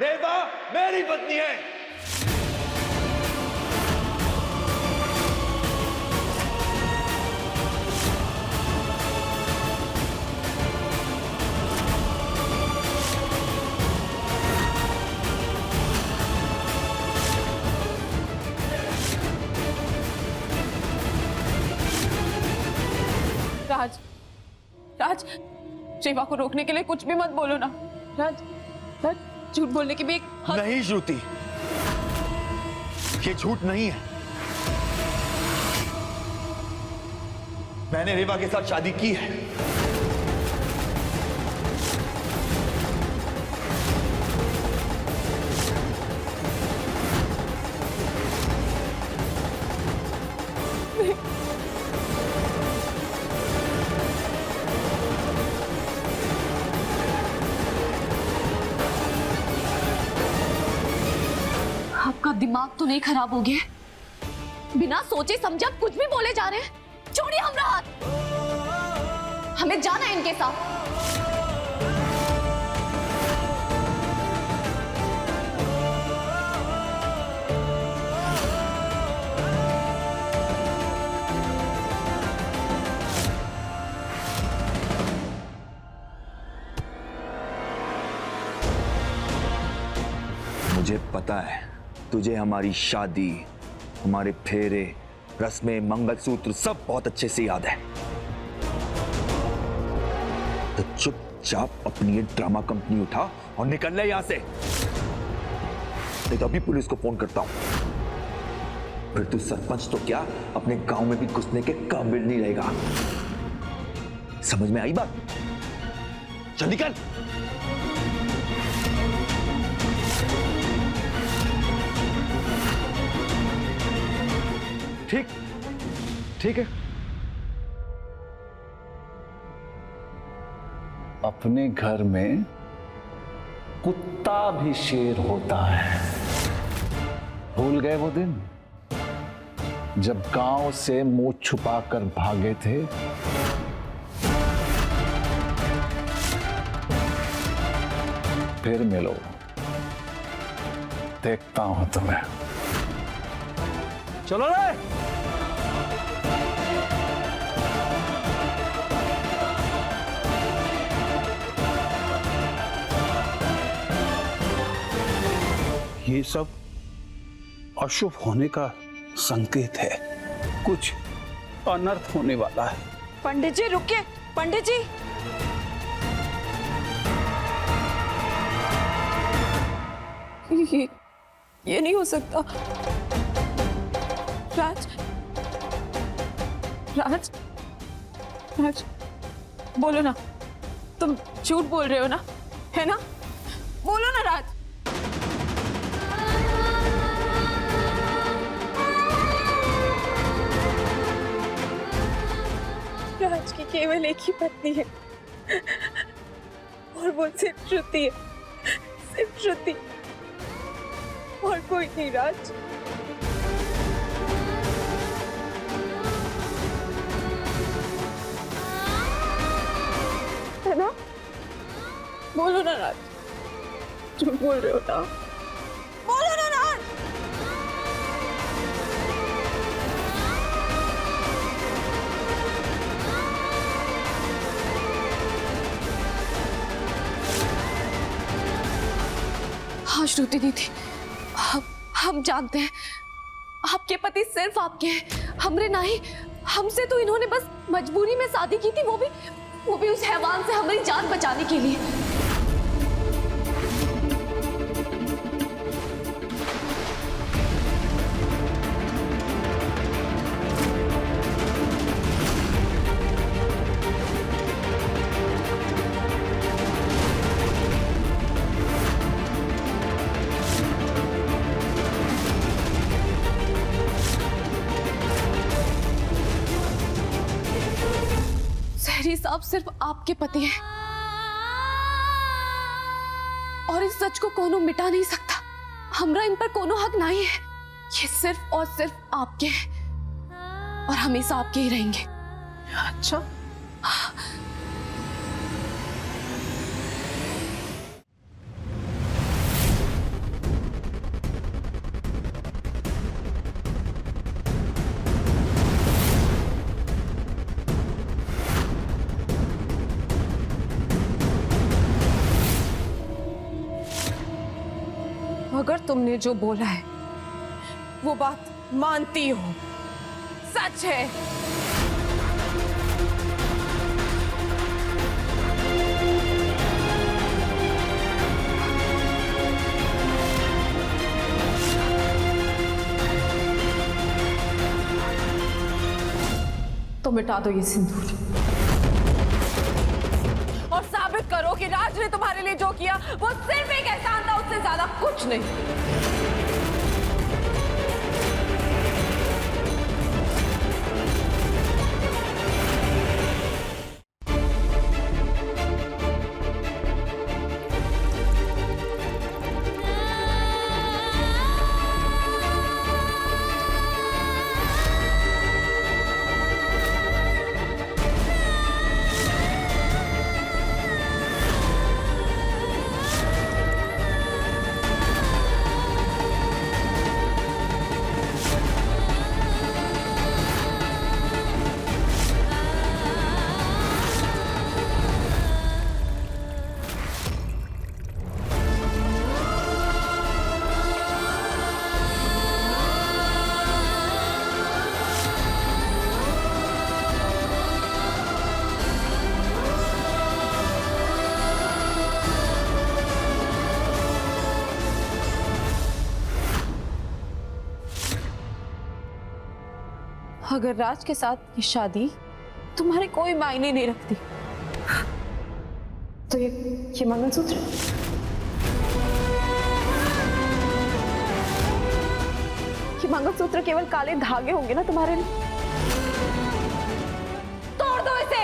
रेवा मेरी पत्नी है। राज, राज, रेवा को रोकने के लिए कुछ भी मत बोलो ना। राज, राज, झूठ बोलने की भी एक हद। नहीं श्रुति, ये झूठ नहीं है। मैंने रेवा के साथ शादी की है। आपका दिमाग तो नहीं खराब हो गया? बिना सोचे समझे आप कुछ भी बोले जा रहे हैं। छोड़िए हमरा हाथ, हमें जाना है इनके साथ। मुझे पता है तुझे हमारी शादी, हमारे फेरे, रस्में, मंगलसूत्र सब बहुत अच्छे से याद है। तो चुपचाप अपनी ये ड्रामा कंपनी उठा और निकल ले यहां से, नहीं तो अभी पुलिस को फोन करता हूं। फिर तू सरपंच तो क्या अपने गांव में भी घुसने के काबिल नहीं रहेगा। समझ में आई बात? चल निकल। ठीक ठीक है। अपने घर में कुत्ता भी शेर होता है। भूल गए वो दिन जब गांव से मुंह छुपाकर भागे थे? फिर मिलो, देखता हूं तुम्हें। चलो रे। ये सब अशुभ होने का संकेत है। कुछ अनर्थ होने वाला है। पंडित जी रुकिए, पंडित जी। ये नहीं हो सकता। राज, राज, राज, बोलो ना, तुम झूठ बोल रहे हो ना, है ना? बोलो ना राज। राज की केवल एक ही पत्नी है और वो सिर्फ श्रुति है, सिर्फ श्रुति, और कोई नहीं। राज, है ना? बोलो ना राज, झूठ बोल रहे हो ना? बोलो ना राज। हाँ श्रुति दीदी, हम जानते हैं आपके पति सिर्फ आपके हैं, हमरे नहीं। हमसे तो इन्होंने बस मजबूरी में शादी की थी, वो भी उस हैवान से हमारी जान बचाने के लिए। सहरी साहब सिर्फ आपके पति हैं और इस सच को कोनो मिटा नहीं सकता। हमरा इन पर कोनो हक नहीं है। ये सिर्फ और सिर्फ आपके हैं और हमेशा आपके ही रहेंगे। अच्छा, अगर तुमने जो बोला है वो बात मानती हो, सच है, तो मिटा दो ये सिंदूर और साबित करो कि राज ने तुम्हारे लिए जो किया वो सिर्फ एक एहसान था, उससे ज्यादा कुछ नहीं। अगर राज के साथ ये शादी तुम्हारे कोई मायने नहीं रखती तो ये मंगलसूत्र, ये मंगलसूत्र केवल काले धागे होंगे ना तुम्हारे लिए? तोड़ दो इसे।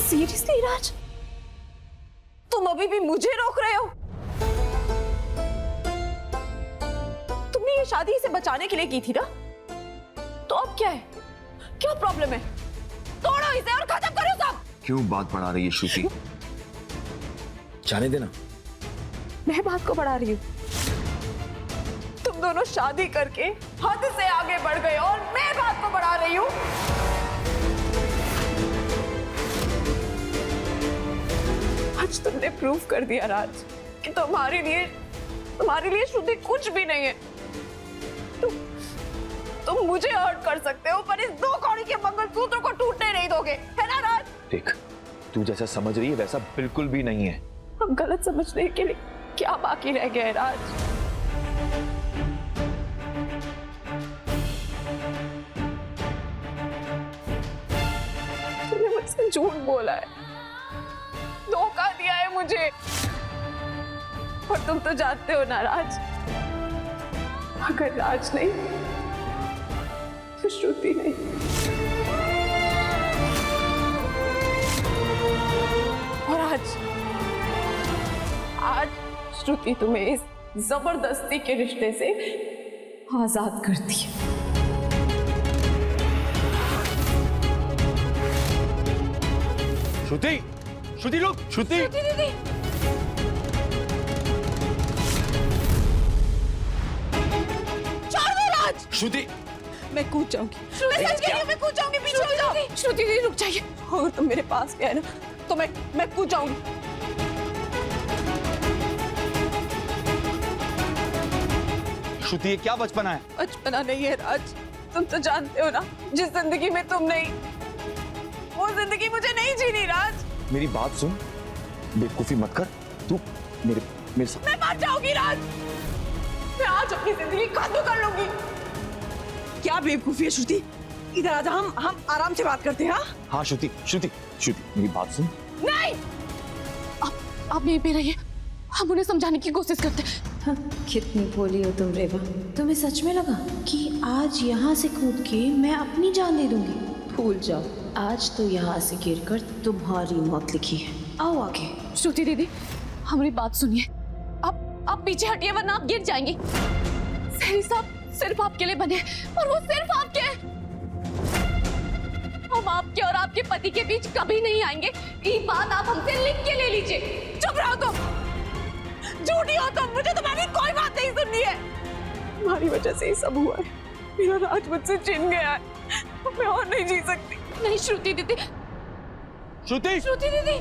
सीरियसली राज, तुम अभी भी मुझे रोक रहे हो? तुमने ये शादी इसे बचाने के लिए की थी ना, तो अब क्या है? क्या प्रॉब्लम है? तोड़ो इसे और खत्म करो सब। क्यों बात बढ़ा रही है श्रुति? जाने देना। मैं बात को बढ़ा रही हूँ। तुम दोनों शादी करके हद से आगे बढ़ गए और मैं बात को बढ़ा रही हूँ। आज तुमने प्रूव कर दिया राज कि तुम्हारे लिए श्रुति कुछ भी नहीं है। तुम मुझे हर्ट कर सकते हो पर इस 2 कौड़ी के मंगलसूत्र को टूटने नहीं दोगे, है ना राज? देख, तू जैसा समझ रही है वैसा बिल्कुल भी नहीं है। हम गलत समझने के लिए क्या बाकी रह गया है राज? तुमने मुझसे झूठ बोला है, धोखा दिया है मुझे, और तुम तो जानते हो ना राज, अगर राज नहीं तो श्रुति नहीं। और आज श्रुति तुम्हें इस जबरदस्ती के रिश्ते से आजाद करती है। श्रुति, श्रुति लोग, श्रुति दीदी, छोड़ दो राज। श्रुति, मैं कूद जाऊंगी, मैं सच कह रही हूँ, मैं कूद जाऊंगी, पीछे हो जाओ। श्रुति दीदी रुक जाइए, अगर तुम मेरे पास भी आए ना तो मैं कूद जाऊंगी। श्रुति, ये क्या बचपना है? बचपना नहीं है राज, तुम तो जानते हो ना, जिस जिंदगी में तुम नहीं, वो जिंदगी मुझे नहीं जीनी राज। मेरी बात सुन, बेवकूफी मत कर। तू मेरे साथ। मैं मर जाऊंगी राज, मैं आज अपनी जिंदगी खत्म कर लूंगी। क्या बेवकूफी है श्रुति? इधर आजा, हम आराम से बात करते हैं। हाँ श्रुति, श्रुति, श्रुति, मेरी बात सुन। नहीं, आप यहीं पे रहिए, हम उन्हें समझाने की कोशिश करते हैं। हाँ, कितनी भोली हो तुम रेवा। तुम्हें सच में लगा कि आज यहाँ से कूद के मैं अपनी जान दे दूंगी? भूल जाओ, आज तो यहाँ से गिरकर तुम्हारी मौत लिखी है। आओ आगे। श्रुति दीदी, हमारी बात सुनिए। आप पीछे हटिए वरना आप गिर जाएंगी। सहरी साहब सिर्फ आपके लिए बने और वो सिर्फ आपके हैं। हम आपके और आपके पति के बीच कभी नहीं आएंगे। ये बात आप हमसे लिख के ले लीजिए। चुप रहो तुम, झूठी हो तुम, मुझे तुम्हारी कोई बात नहीं सुननी है। तुम्हारी वजह से ये सब हुआ है। मेरा राज मुझसे छिन गया है, मैं और नहीं जी सकती। नहीं श्रुति दीदी, श्रुति, श्रुति दीदी।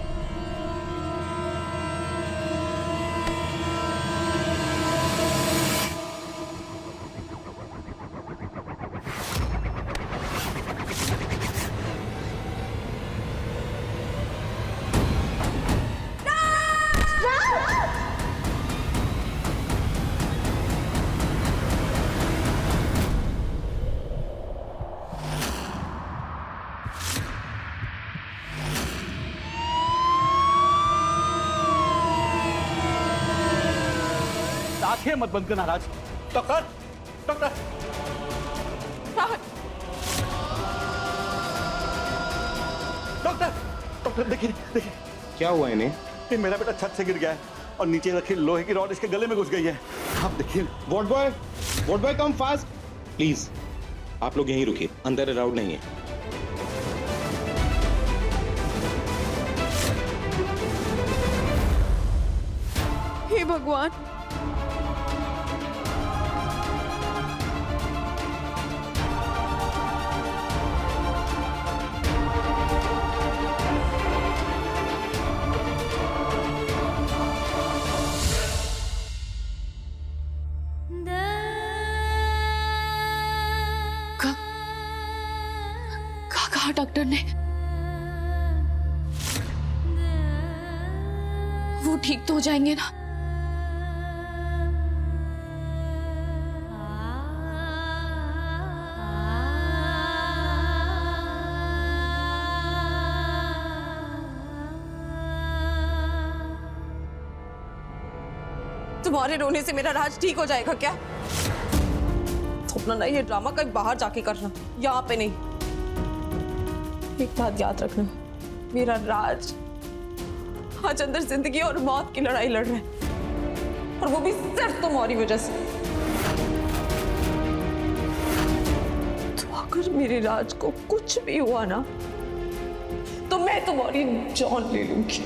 आंखें मत बंद करना राज। डॉक्टर, डॉक्टर, डॉक्टर, डॉक्टर देखिए, देखिए क्या हुआ इन्हें? ये मेरा बेटा छत से गिर गया है और नीचे रखी लोहे की रॉड इसके गले में घुस गई है। आप देखिए। Ward boy come fast please. आप लोग यहीं रुकिए, अंदर अलाउड नहीं है। हे भगवान, कहा डॉक्टर ने? वो ठीक तो हो जाएंगे ना? तुम्हारे रोने से मेरा राज ठीक हो जाएगा क्या? थोपना नहीं, ये ड्रामा कहीं बाहर जाके करना, यहाँ पे नहीं। एक बात याद रखना, मेरा राज आज अंदर जिंदगी और मौत की लड़ाई लड़ रहा है, और वो भी सिर्फ तुम्हारी वजह से। तो अगर मेरे राज को कुछ भी हुआ ना, तो मैं तुम्हारी जान ले लूंगी।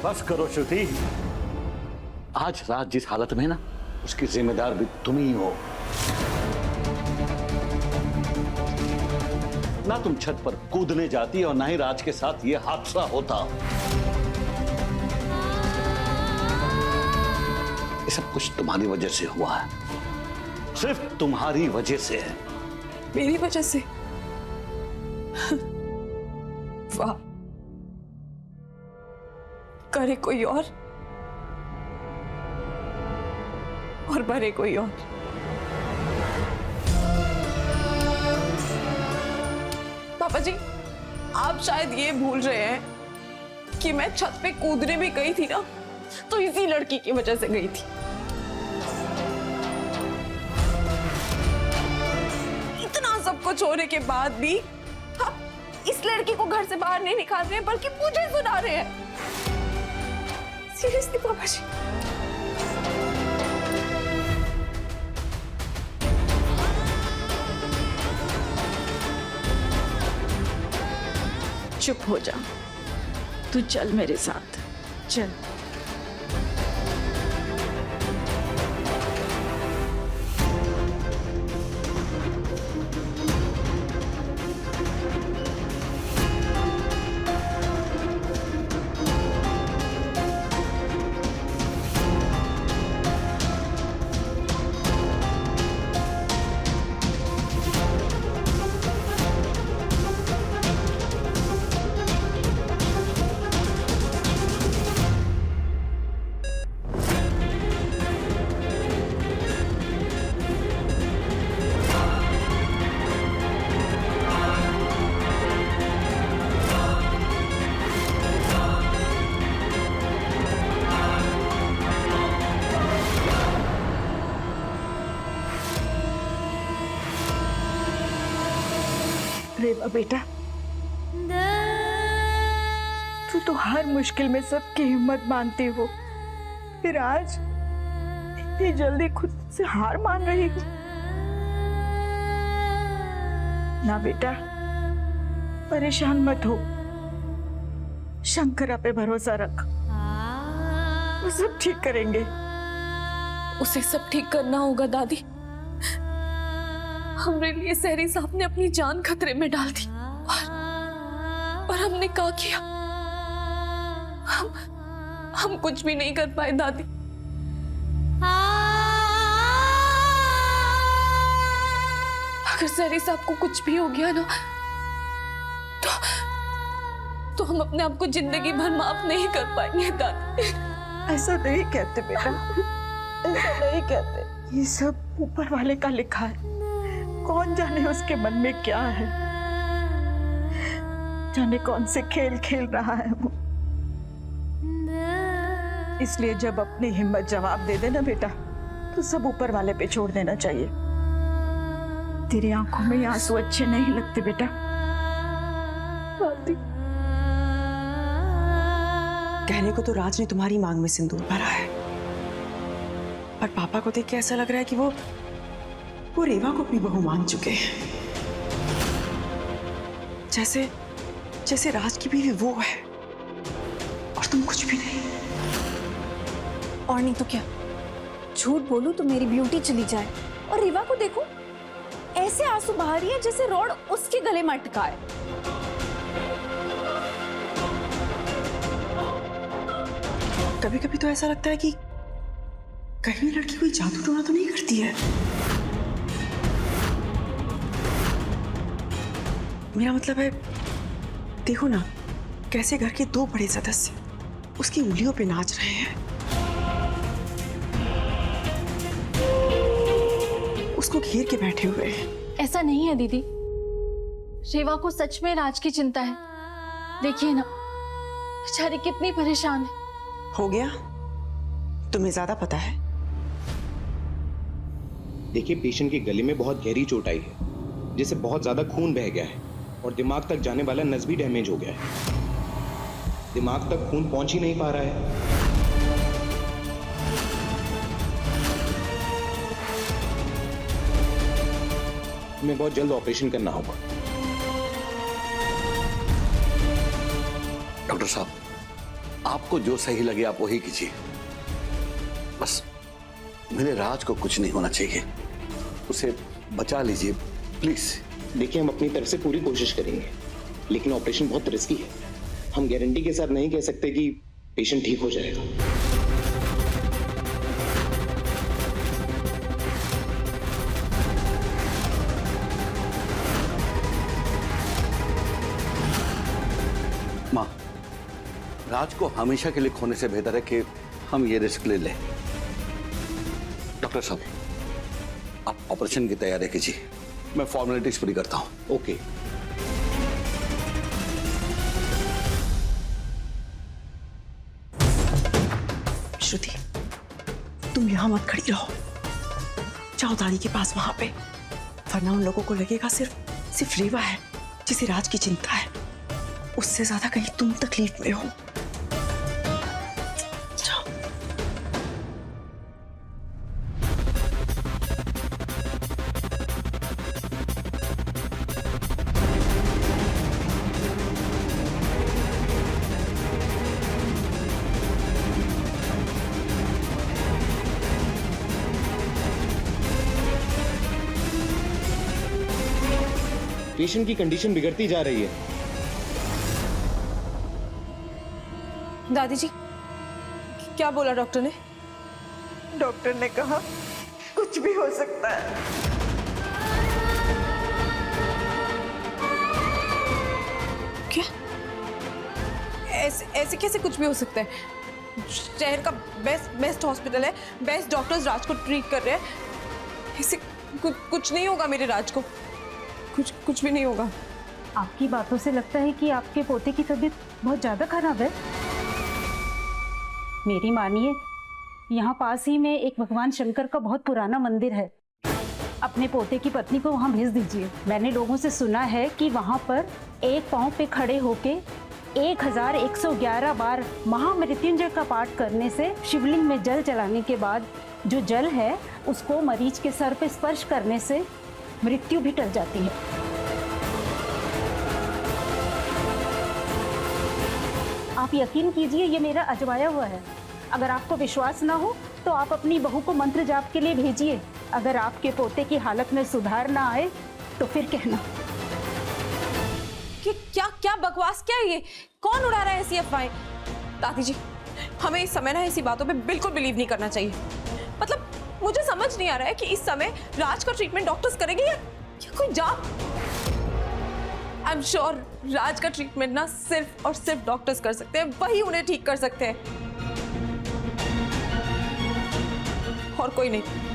बस करो श्रुति। आज राज जिस हालत में है ना, उसकी जिम्मेदार भी तुम ही हो। ना तुम छत पर कूदने जाती और ना ही राज के साथ ये हादसा होता। ये सब कुछ तुम्हारी वजह से हुआ है, सिर्फ तुम्हारी वजह से है। मेरी वजह से? वाह, करे कोई और भरे कोई और। पापा जी, आप शायद ये भूल रहे हैं कि मैं छत पे कूदने भी गई थी ना, तो इसी लड़की की वजह से गई थी। इतना सब कुछ होने के बाद भी आप इस लड़की को घर से बाहर नहीं निकाल रहे हैं, बल्कि मुझे सुना रहे हैं। सीरियसली पापा जी? चुप हो जा, तू चल मेरे साथ, चल। रेवा बेटा, तू तो हर मुश्किल में सबकी हिम्मत मानती हो, फिर आज इतनी जल्दी खुद से हार मान रही हो। ना बेटा, परेशान मत हो, शंकरा पे भरोसा रख, वो सब ठीक करेंगे। उसे सब ठीक करना होगा दादी। हमारे लिए सहरी साहब ने अपनी जान खतरे में डाल दी और हमने क्या किया? हम कुछ भी नहीं कर पाए दादी। अगर सहरी साहब को कुछ भी हो गया ना तो हम अपने आप को जिंदगी भर माफ नहीं कर पाएंगे दादी। ऐसा नहीं कहते बेटा, ऐसा नहीं कहते। ये सब ऊपर वाले का लिखा है, कौन जाने उसके मन में क्या है, जाने कौन से खेल खेल रहा है वो। इसलिए जब अपनी हिम्मत जवाब दे देना बेटा, तो सब ऊपर वाले पे छोड़ देना चाहिए। तेरी आंखों में आंसू अच्छे नहीं लगते बेटा। कहने को तो राज ने तुम्हारी मांग में सिंदूर भरा है, पर पापा को देख के ऐसा लग रहा है कि वो रेवा को अपनी बहू मान चुके हैं। जैसे राज की बीवी वो है और तुम कुछ भी नहीं। और नहीं तो क्या, झूठ बोलूं तो मेरी ब्यूटी चली जाए, और रेवा को देखो ऐसे आंसू बहा रही है जैसे रॉड उसके गले में अटका है। कभी कभी तो ऐसा लगता है कि कहीं लड़की कोई जादू टोना तो नहीं करती है। मेरा मतलब है, देखो ना कैसे घर के दो बड़े सदस्य उसकी उंगलियों पे नाच रहे हैं, उसको घेर के बैठे हुए हैं। ऐसा नहीं है दीदी, रेवा को सच में राज की चिंता है। देखिए ना बेचारी कितनी परेशान है। हो गया, तुम्हें ज्यादा पता है। देखिए, पेशेंट के गले में बहुत गहरी चोट आई है, जिससे बहुत ज्यादा खून बह गया है और दिमाग तक जाने वाला नस भी डैमेज हो गया है। दिमाग तक खून पहुंच ही नहीं पा रहा है। हमें बहुत जल्द ऑपरेशन करना होगा। डॉक्टर साहब, आपको जो सही लगे आप वही कीजिए, बस मेरे राज को कुछ नहीं होना चाहिए, उसे बचा लीजिए प्लीज। देखिए, हम अपनी तरफ से पूरी कोशिश करेंगे, लेकिन ऑपरेशन बहुत रिस्की है। हम गारंटी के साथ नहीं कह सकते कि पेशेंट ठीक हो जाएगा। माँ, राज को हमेशा के लिए खोने से बेहतर है कि हम ये रिस्क ले लें। डॉक्टर साहब, आप ऑपरेशन की तैयारी कीजिए, मैं फॉर्मेलिटीज पूरी करता हूं। ओके। श्रुति, तुम यहां मत खड़ी रहो, जाओ दादी के पास वहां पे, वरना उन लोगों को लगेगा सिर्फ रेवा है जिसे राज की चिंता है, उससे ज्यादा कहीं तुम तकलीफ में हो। जाओ। पेशेंट की कंडीशन बिगड़ती जा रही है। दादी जी, क्या बोला डॉक्टर ने? डॉक्टर ने कहा कुछ भी हो सकता है। क्या? ऐसे कैसे कुछ भी हो सकता है? शहर का बेस्ट हॉस्पिटल है, बेस्ट डॉक्टर्स राज को ट्रीट कर रहे हैं। ऐसे कुछ नहीं होगा मेरे राज को, कुछ भी नहीं होगा। आपकी बातों से लगता है कि आपके पोते की तबीयत बहुत ज्यादा खराब है। मेरी मानिए, यहाँ पास ही में एक भगवान शंकर का बहुत पुराना मंदिर है। अपने पोते की पत्नी को वहाँ भेज दीजिए। मैंने लोगों से सुना है कि वहाँ पर एक पांव पे खड़े होके 1111 बार महामृत्युंजय का पाठ करने से शिवलिंग में जल चलाने के बाद जो जल है उसको मरीज के सर पे स्पर्श करने से मृत्यु भी टल जाती है। आप यकीन कीजिए, ये मेरा अजमाया हुआ है। अगर आपको विश्वास ना हो तो आप अपनी बहू को मंत्र जाप के लिए भेजिए। अगर आपके पोते की हालत में सुधार ना आए तो फिर कहना। कि क्या क्या बकवास क्या है ये? कौन उड़ा रहा है ऐसी अफवाहें? दादी जी, हमें इस समय ना ऐसी बातों पे बिल्कुल बिलीव नहीं करना चाहिए। मतलब मुझे समझ नहीं आ रहा है कि इस समय राज का ट्रीटमेंट डॉक्टर्स करेंगे या कोई जाप। आई एम श्योर राज का ट्रीटमेंट ना सिर्फ और सिर्फ डॉक्टर्स कर सकते हैं, वही उन्हें ठीक कर सकते हैं और कोई नहीं।